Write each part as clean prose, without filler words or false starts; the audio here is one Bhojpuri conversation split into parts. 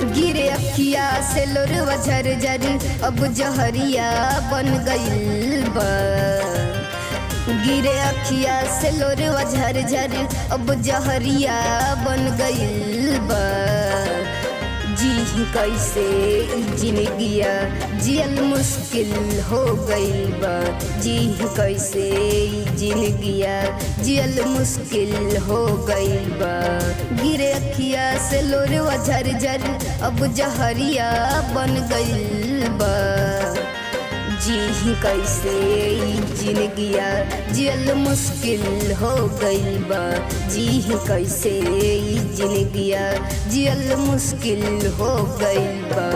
गिरे अखिया से लोरवा झरझर अब जहरिया बन गइल बा। गिरे अखिया से लोरवा झरझर अब जहरिया बन गइल बा। जी कैसे जिंदगिया जियल मुश्किल हो गइल बा। जी कैसे जिंदगिया जियल मुश्किल हो गइल बा। गिरे अखिया से लोरवा झरझर अब जहरिया बन गइल बा। जी कैसे जिंदगिया जियल मुश्किल हो गइल बा। जी कैसे जिंदगिया जियल मुश्किल हो गइल बा।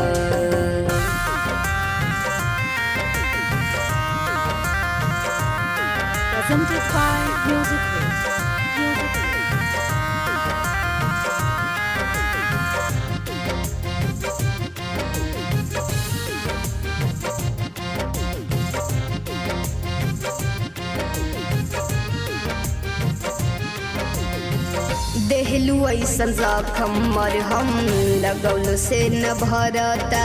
Presented by Music Waves. देहलू ऐसन जखम मरहम लगौल से न भरता।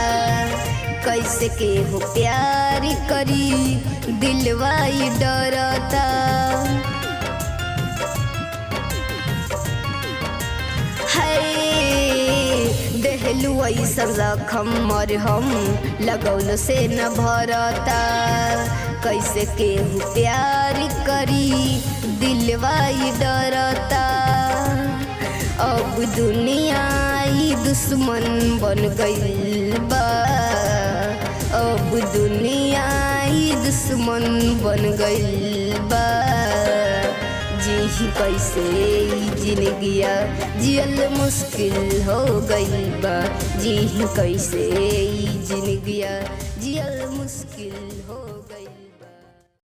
कैसे के हो प्यार करी दिलवा डरता। देहलू ऐसन जखम मरहम लगौल से न भरता। कैसे के हो प्यार करी दिलवा डरता। अब दुनिया ही दुश्मन बन गइल बा। अब दुनिया ही दुश्मन बन गइल बा। जी कैसे जिंदगिया जियल मुश्किल हो गइल बा। जी कैसे जिंदगिया जियल मुश्किल हो गइल।